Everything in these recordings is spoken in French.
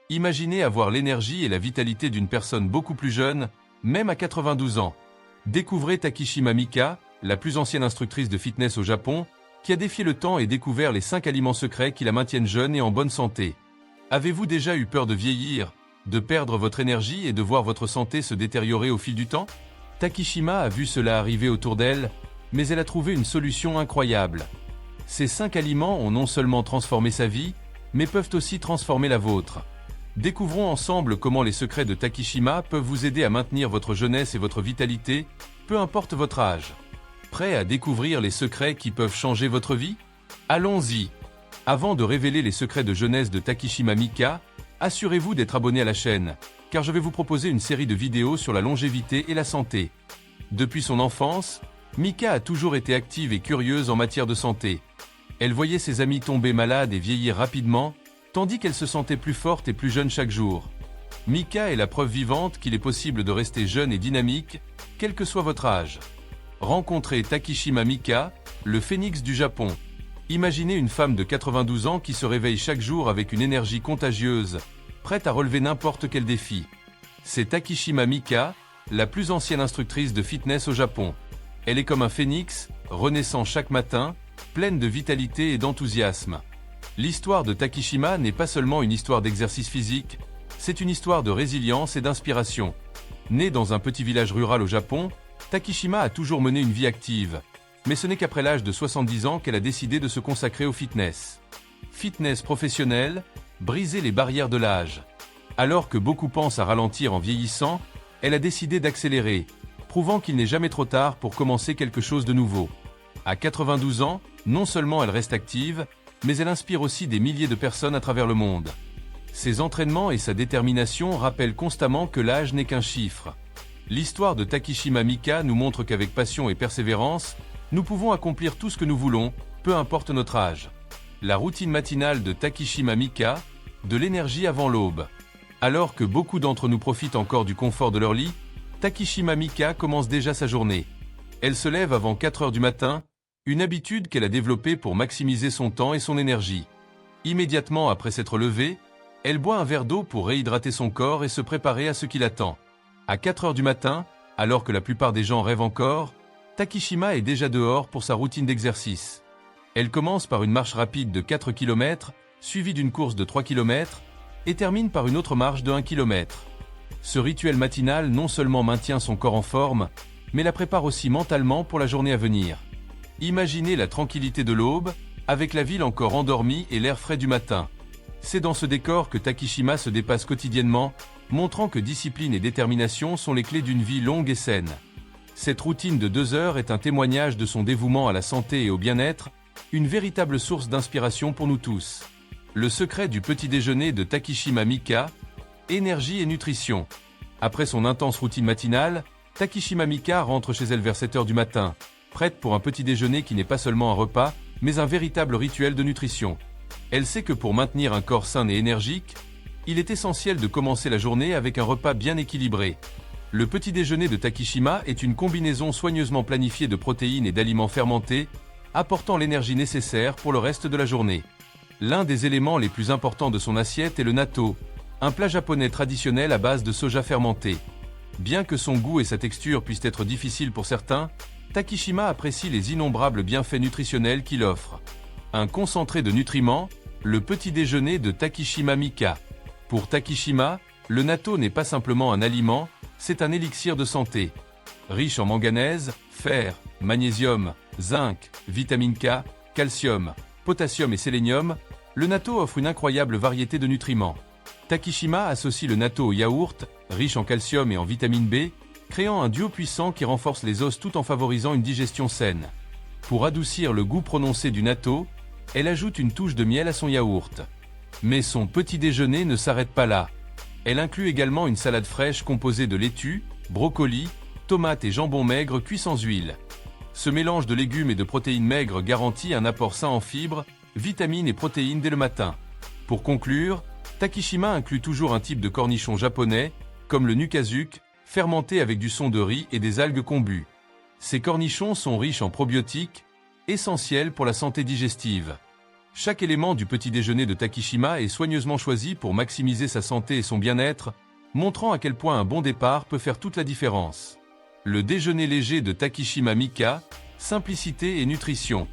Imaginez avoir l'énergie et la vitalité d'une personne beaucoup plus jeune, même à 92 ans. Découvrez Takishima Mika, la plus ancienne instructrice de fitness au Japon, qui a défié le temps et découvert les 5 aliments secrets qui la maintiennent jeune et en bonne santé. Avez-vous déjà eu peur de vieillir, de perdre votre énergie et de voir votre santé se détériorer au fil du temps? Takishima a vu cela arriver autour d'elle, mais elle a trouvé une solution incroyable. Ces 5 aliments ont non seulement transformé sa vie, mais peuvent aussi transformer la vôtre. Découvrons ensemble comment les secrets de Takishima peuvent vous aider à maintenir votre jeunesse et votre vitalité, peu importe votre âge. Prêt à découvrir les secrets qui peuvent changer votre vie? Allons-y! Avant de révéler les secrets de jeunesse de Takishima Mika, assurez-vous d'être abonné à la chaîne, car je vais vous proposer une série de vidéos sur la longévité et la santé. Depuis son enfance, Mika a toujours été active et curieuse en matière de santé. Elle voyait ses amis tomber malades et vieillir rapidement, tandis qu'elle se sentait plus forte et plus jeune chaque jour. Mika est la preuve vivante qu'il est possible de rester jeune et dynamique, quel que soit votre âge. Rencontrez Takishima Mika, le phénix du Japon. Imaginez une femme de 92 ans qui se réveille chaque jour avec une énergie contagieuse, prête à relever n'importe quel défi. C'est Takishima Mika, la plus ancienne instructrice de fitness au Japon. Elle est comme un phénix, renaissant chaque matin, pleine de vitalité et d'enthousiasme. L'histoire de Takishima n'est pas seulement une histoire d'exercice physique, c'est une histoire de résilience et d'inspiration. Née dans un petit village rural au Japon, Takishima a toujours mené une vie active. Mais ce n'est qu'après l'âge de 70 ans qu'elle a décidé de se consacrer au fitness. Fitness professionnel, briser les barrières de l'âge. Alors que beaucoup pensent à ralentir en vieillissant, elle a décidé d'accélérer, prouvant qu'il n'est jamais trop tard pour commencer quelque chose de nouveau. À 92 ans, non seulement elle reste active, mais elle inspire aussi des milliers de personnes à travers le monde. Ses entraînements et sa détermination rappellent constamment que l'âge n'est qu'un chiffre. L'histoire de Takishima Mika nous montre qu'avec passion et persévérance, nous pouvons accomplir tout ce que nous voulons, peu importe notre âge. La routine matinale de Takishima Mika, de l'énergie avant l'aube. Alors que beaucoup d'entre nous profitent encore du confort de leur lit, Takishima Mika commence déjà sa journée. Elle se lève avant 4 heures du matin, une habitude qu'elle a développée pour maximiser son temps et son énergie. Immédiatement après s'être levée, elle boit un verre d'eau pour réhydrater son corps et se préparer à ce qui l'attend. À 4 heures du matin, alors que la plupart des gens rêvent encore, Takishima est déjà dehors pour sa routine d'exercice. Elle commence par une marche rapide de 4 km, suivie d'une course de 3 km, et termine par une autre marche de 1 km. Ce rituel matinal non seulement maintient son corps en forme, mais la prépare aussi mentalement pour la journée à venir. Imaginez la tranquillité de l'aube, avec la ville encore endormie et l'air frais du matin. C'est dans ce décor que Takishima se dépasse quotidiennement, montrant que discipline et détermination sont les clés d'une vie longue et saine. Cette routine de 2 heures est un témoignage de son dévouement à la santé et au bien-être, une véritable source d'inspiration pour nous tous. Le secret du petit déjeuner de Takishima Mika, énergie et nutrition. Après son intense routine matinale, Takishima Mika rentre chez elle vers 7 heures du matin, prête pour un petit déjeuner qui n'est pas seulement un repas, mais un véritable rituel de nutrition. Elle sait que pour maintenir un corps sain et énergique, il est essentiel de commencer la journée avec un repas bien équilibré. Le petit déjeuner de Takishima est une combinaison soigneusement planifiée de protéines et d'aliments fermentés, apportant l'énergie nécessaire pour le reste de la journée. L'un des éléments les plus importants de son assiette est le natto, un plat japonais traditionnel à base de soja fermenté. Bien que son goût et sa texture puissent être difficiles pour certains, Takishima apprécie les innombrables bienfaits nutritionnels qu'il offre. Un concentré de nutriments, le petit déjeuner de Takishima Mika. Pour Takishima, le natto n'est pas simplement un aliment, c'est un élixir de santé. Riche en manganèse, fer, magnésium, zinc, vitamine K, calcium, potassium et sélénium, le natto offre une incroyable variété de nutriments. Takishima associe le natto au yaourt, riche en calcium et en vitamine B, créant un duo puissant qui renforce les os tout en favorisant une digestion saine. Pour adoucir le goût prononcé du natto, elle ajoute une touche de miel à son yaourt. Mais son petit déjeuner ne s'arrête pas là. Elle inclut également une salade fraîche composée de laitue, brocolis, tomates et jambon maigre cuit sans huile. Ce mélange de légumes et de protéines maigres garantit un apport sain en fibres, vitamines et protéines dès le matin. Pour conclure, Takishima inclut toujours un type de cornichon japonais, comme le nukazuke, fermenté avec du son de riz et des algues kombu. Ces cornichons sont riches en probiotiques, essentiels pour la santé digestive. Chaque élément du petit déjeuner de Takishima est soigneusement choisi pour maximiser sa santé et son bien-être, montrant à quel point un bon départ peut faire toute la différence. Le déjeuner léger de Takishima Mika, simplicité et nutrition.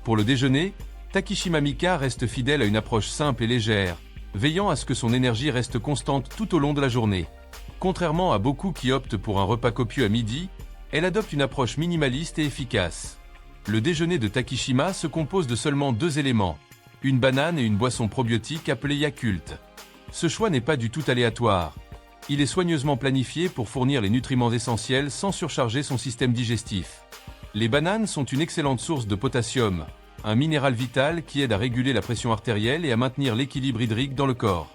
Pour le déjeuner, Takishima Mika reste fidèle à une approche simple et légère, veillant à ce que son énergie reste constante tout au long de la journée. Contrairement à beaucoup qui optent pour un repas copieux à midi, elle adopte une approche minimaliste et efficace. Le déjeuner de Takishima se compose de seulement 2 éléments, une banane et une boisson probiotique appelée Yakult. Ce choix n'est pas du tout aléatoire. Il est soigneusement planifié pour fournir les nutriments essentiels sans surcharger son système digestif. Les bananes sont une excellente source de potassium, un minéral vital qui aide à réguler la pression artérielle et à maintenir l'équilibre hydrique dans le corps.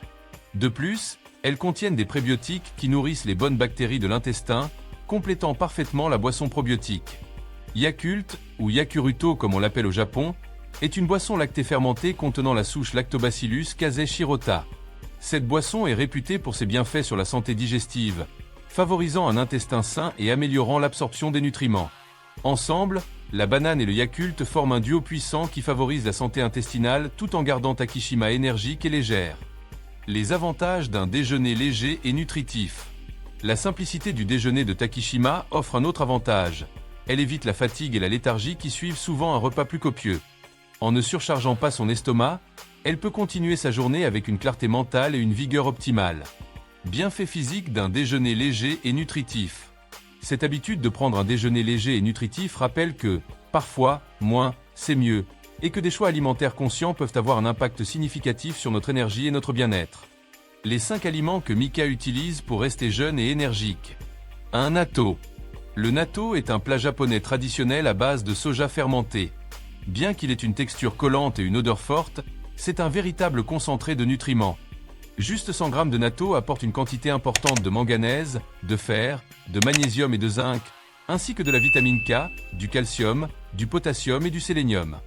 De plus, elles contiennent des prébiotiques qui nourrissent les bonnes bactéries de l'intestin, complétant parfaitement la boisson probiotique. Yakult, ou Yakuruto comme on l'appelle au Japon, est une boisson lactée fermentée contenant la souche Lactobacillus casei shirota. Cette boisson est réputée pour ses bienfaits sur la santé digestive, favorisant un intestin sain et améliorant l'absorption des nutriments. Ensemble, la banane et le Yakult forment un duo puissant qui favorise la santé intestinale tout en gardant Takishima énergique et légère. Les avantages d'un déjeuner léger et nutritif. La simplicité du déjeuner de Takishima offre un autre avantage. Elle évite la fatigue et la léthargie qui suivent souvent un repas plus copieux. En ne surchargeant pas son estomac, elle peut continuer sa journée avec une clarté mentale et une vigueur optimale. Bienfaits physiques d'un déjeuner léger et nutritif. Cette habitude de prendre un déjeuner léger et nutritif rappelle que, parfois, moins, c'est mieux, et que des choix alimentaires conscients peuvent avoir un impact significatif sur notre énergie et notre bien-être. Les 5 aliments que Mika utilise pour rester jeune et énergique. Un natto. Le natto est un plat japonais traditionnel à base de soja fermenté. Bien qu'il ait une texture collante et une odeur forte, c'est un véritable concentré de nutriments. Juste 100 g de natto apporte une quantité importante de manganèse, de fer, de magnésium et de zinc, ainsi que de la vitamine K, du calcium, du potassium et du sélénium.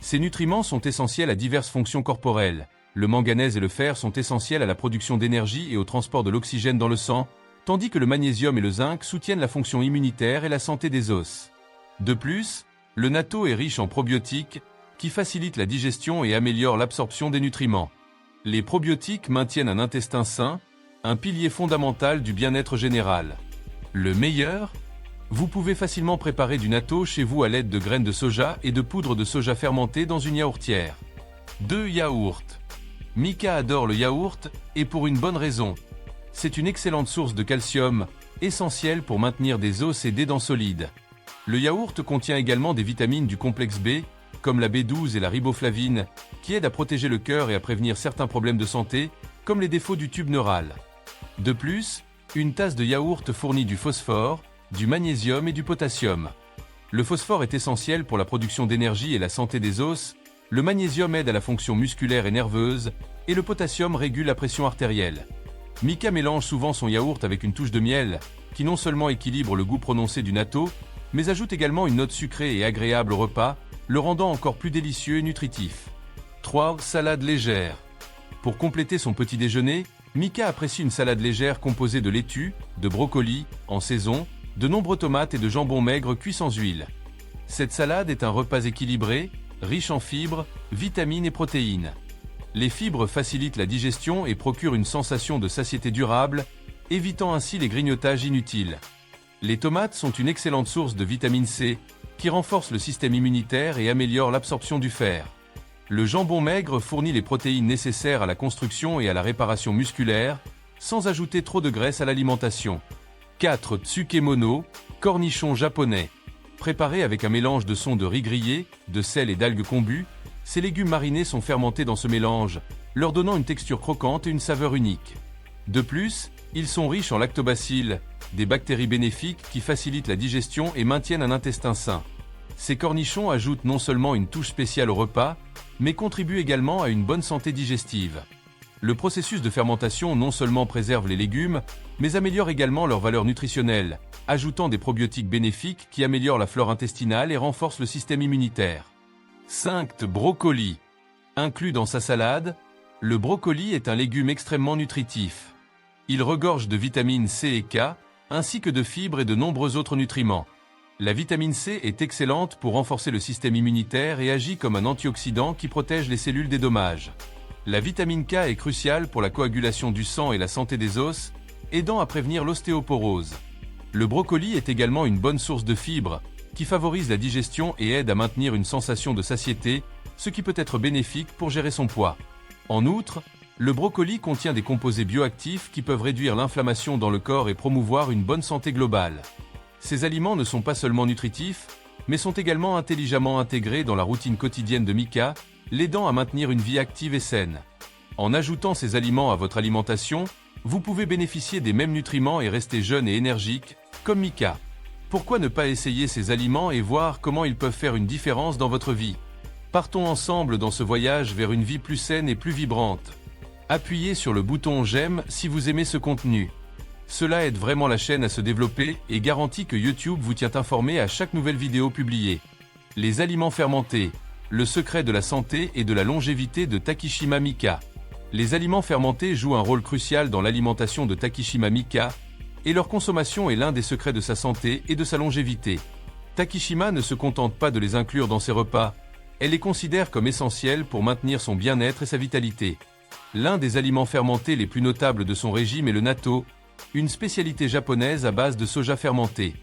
Ces nutriments sont essentiels à diverses fonctions corporelles. Le manganèse et le fer sont essentiels à la production d'énergie et au transport de l'oxygène dans le sang, tandis que le magnésium et le zinc soutiennent la fonction immunitaire et la santé des os. De plus, le natto est riche en probiotiques, qui facilitent la digestion et améliorent l'absorption des nutriments. Les probiotiques maintiennent un intestin sain, un pilier fondamental du bien-être général. Le meilleur ? Vous pouvez facilement préparer du natto chez vous à l'aide de graines de soja et de poudre de soja fermentée dans une yaourtière. 2 yaourts. Mika adore le yaourt, et pour une bonne raison. C'est une excellente source de calcium, essentielle pour maintenir des os et des dents solides. Le yaourt contient également des vitamines du complexe B, comme la B12 et la riboflavine, qui aident à protéger le cœur et à prévenir certains problèmes de santé, comme les défauts du tube neural. De plus, une tasse de yaourt fournit du phosphore, du magnésium et du potassium. Le phosphore est essentiel pour la production d'énergie et la santé des os, le magnésium aide à la fonction musculaire et nerveuse, et le potassium régule la pression artérielle. Mika mélange souvent son yaourt avec une touche de miel, qui non seulement équilibre le goût prononcé du natto, mais ajoute également une note sucrée et agréable au repas, le rendant encore plus délicieux et nutritif. 3. Salade légère. Pour compléter son petit déjeuner, Mika apprécie une salade légère composée de laitue, de brocolis, en saison, de nombreux tomates et de jambon maigre cuit sans huile. Cette salade est un repas équilibré, riche en fibres, vitamines et protéines. Les fibres facilitent la digestion et procurent une sensation de satiété durable, évitant ainsi les grignotages inutiles. Les tomates sont une excellente source de vitamine C, qui renforce le système immunitaire et améliore l'absorption du fer. Le jambon maigre fournit les protéines nécessaires à la construction et à la réparation musculaire, sans ajouter trop de graisse à l'alimentation. 4. Tsukemono, cornichon japonais. Préparés avec un mélange de son de riz grillé, de sel et d'algues kombu, ces légumes marinés sont fermentés dans ce mélange, leur donnant une texture croquante et une saveur unique. De plus, ils sont riches en lactobacilles, des bactéries bénéfiques qui facilitent la digestion et maintiennent un intestin sain. Ces cornichons ajoutent non seulement une touche spéciale au repas, mais contribuent également à une bonne santé digestive. Le processus de fermentation non seulement préserve les légumes, mais améliore également leur valeur nutritionnelle, ajoutant des probiotiques bénéfiques qui améliorent la flore intestinale et renforcent le système immunitaire. 5. Brocoli. Inclus dans sa salade, le brocoli est un légume extrêmement nutritif. Il regorge de vitamines C et K, ainsi que de fibres et de nombreux autres nutriments. La vitamine C est excellente pour renforcer le système immunitaire et agit comme un antioxydant qui protège les cellules des dommages. La vitamine K est cruciale pour la coagulation du sang et la santé des os, aidant à prévenir l'ostéoporose. Le brocoli est également une bonne source de fibres, qui favorise la digestion et aide à maintenir une sensation de satiété, ce qui peut être bénéfique pour gérer son poids. En outre, le brocoli contient des composés bioactifs qui peuvent réduire l'inflammation dans le corps et promouvoir une bonne santé globale. Ces aliments ne sont pas seulement nutritifs, mais sont également intelligemment intégrés dans la routine quotidienne de Mika, l'aidant à maintenir une vie active et saine. En ajoutant ces aliments à votre alimentation, vous pouvez bénéficier des mêmes nutriments et rester jeune et énergique, comme Mika. Pourquoi ne pas essayer ces aliments et voir comment ils peuvent faire une différence dans votre vie? Partons ensemble dans ce voyage vers une vie plus saine et plus vibrante. Appuyez sur le bouton j'aime si vous aimez ce contenu. Cela aide vraiment la chaîne à se développer et garantit que YouTube vous tient informé à chaque nouvelle vidéo publiée. Les aliments fermentés, le secret de la santé et de la longévité de Takishima Mika. Les aliments fermentés jouent un rôle crucial dans l'alimentation de Takishima Mika, et leur consommation est l'un des secrets de sa santé et de sa longévité. Takishima ne se contente pas de les inclure dans ses repas, elle les considère comme essentiels pour maintenir son bien-être et sa vitalité. L'un des aliments fermentés les plus notables de son régime est le natto, une spécialité japonaise à base de soja fermenté.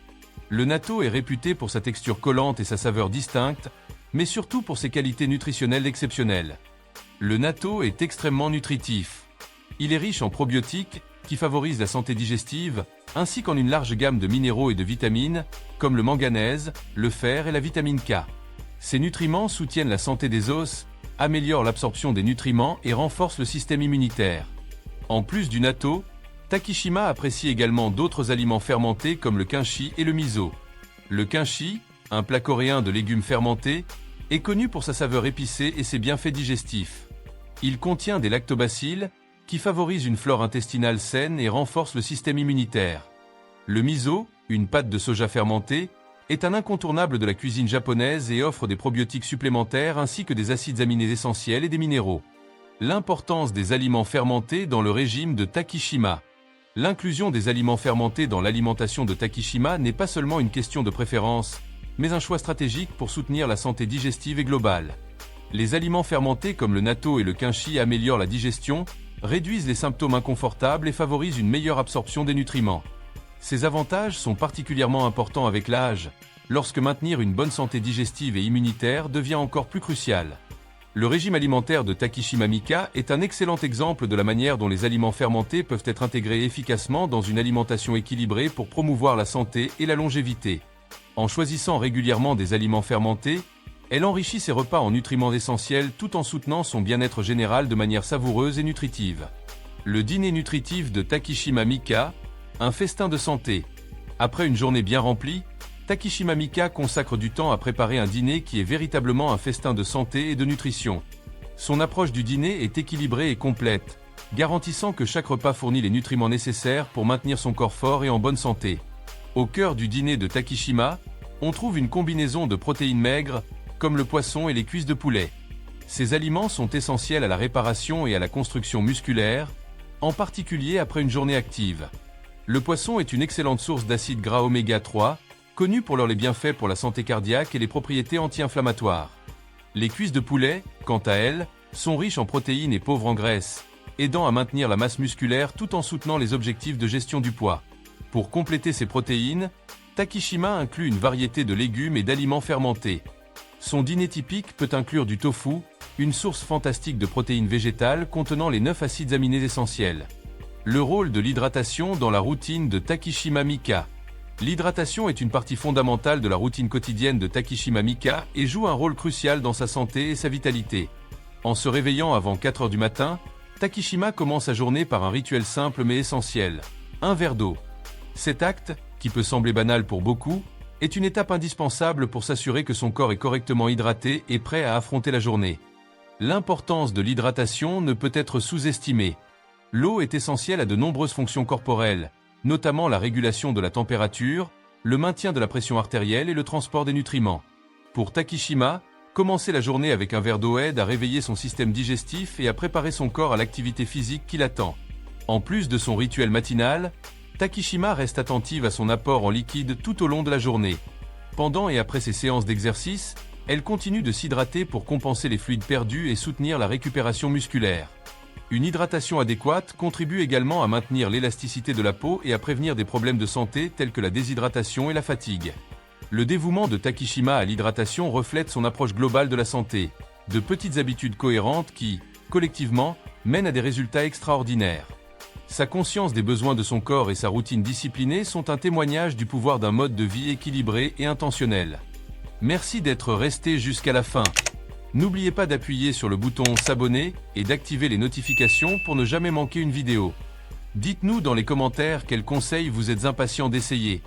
Le natto est réputé pour sa texture collante et sa saveur distincte, mais surtout pour ses qualités nutritionnelles exceptionnelles. Le natto est extrêmement nutritif. Il est riche en probiotiques, qui favorisent la santé digestive, ainsi qu'en une large gamme de minéraux et de vitamines, comme le manganèse, le fer et la vitamine K. Ces nutriments soutiennent la santé des os, améliorent l'absorption des nutriments et renforcent le système immunitaire. En plus du natto, Takishima apprécie également d'autres aliments fermentés comme le kimchi et le miso. Le kimchi, un plat coréen de légumes fermentés, est connu pour sa saveur épicée et ses bienfaits digestifs. Il contient des lactobacilles, qui favorisent une flore intestinale saine et renforcent le système immunitaire. Le miso, une pâte de soja fermentée, est un incontournable de la cuisine japonaise et offre des probiotiques supplémentaires ainsi que des acides aminés essentiels et des minéraux. L'importance des aliments fermentés dans le régime de Takishima. L'inclusion des aliments fermentés dans l'alimentation de Takishima n'est pas seulement une question de préférence, mais un choix stratégique pour soutenir la santé digestive et globale. Les aliments fermentés comme le natto et le kimchi améliorent la digestion, réduisent les symptômes inconfortables et favorisent une meilleure absorption des nutriments. Ces avantages sont particulièrement importants avec l'âge, lorsque maintenir une bonne santé digestive et immunitaire devient encore plus crucial. Le régime alimentaire de Takishima Mika est un excellent exemple de la manière dont les aliments fermentés peuvent être intégrés efficacement dans une alimentation équilibrée pour promouvoir la santé et la longévité. En choisissant régulièrement des aliments fermentés, elle enrichit ses repas en nutriments essentiels tout en soutenant son bien-être général de manière savoureuse et nutritive. Le dîner nutritif de Takishima Mika, un festin de santé. Après une journée bien remplie, Takishima Mika consacre du temps à préparer un dîner qui est véritablement un festin de santé et de nutrition. Son approche du dîner est équilibrée et complète, garantissant que chaque repas fournit les nutriments nécessaires pour maintenir son corps fort et en bonne santé. Au cœur du dîner de Takishima, on trouve une combinaison de protéines maigres, comme le poisson et les cuisses de poulet. Ces aliments sont essentiels à la réparation et à la construction musculaire, en particulier après une journée active. Le poisson est une excellente source d'acides gras oméga 3, connus pour leurs bienfaits pour la santé cardiaque et les propriétés anti-inflammatoires. Les cuisses de poulet, quant à elles, sont riches en protéines et pauvres en graisse, aidant à maintenir la masse musculaire tout en soutenant les objectifs de gestion du poids. Pour compléter ces protéines, Takishima inclut une variété de légumes et d'aliments fermentés. Son dîner typique peut inclure du tofu, une source fantastique de protéines végétales contenant les 9 acides aminés essentiels. Le rôle de l'hydratation dans la routine de Takishima Mika. L'hydratation est une partie fondamentale de la routine quotidienne de Takishima Mika et joue un rôle crucial dans sa santé et sa vitalité. En se réveillant avant 4 heures du matin, Takishima commence sa journée par un rituel simple mais essentiel, un verre d'eau. Cet acte, qui peut sembler banal pour beaucoup, est une étape indispensable pour s'assurer que son corps est correctement hydraté et prêt à affronter la journée. L'importance de l'hydratation ne peut être sous-estimée. L'eau est essentielle à de nombreuses fonctions corporelles, notamment la régulation de la température, le maintien de la pression artérielle et le transport des nutriments. Pour Takishima, commencer la journée avec un verre d'eau aide à réveiller son système digestif et à préparer son corps à l'activité physique qui l'attend. En plus de son rituel matinal, Takishima reste attentive à son apport en liquide tout au long de la journée. Pendant et après ses séances d'exercice, elle continue de s'hydrater pour compenser les fluides perdus et soutenir la récupération musculaire. Une hydratation adéquate contribue également à maintenir l'élasticité de la peau et à prévenir des problèmes de santé tels que la déshydratation et la fatigue. Le dévouement de Takishima à l'hydratation reflète son approche globale de la santé, de petites habitudes cohérentes qui, collectivement, mènent à des résultats extraordinaires. Sa conscience des besoins de son corps et sa routine disciplinée sont un témoignage du pouvoir d'un mode de vie équilibré et intentionnel. Merci d'être resté jusqu'à la fin. N'oubliez pas d'appuyer sur le bouton s'abonner et d'activer les notifications pour ne jamais manquer une vidéo. Dites-nous dans les commentaires quels conseils vous êtes impatient d'essayer.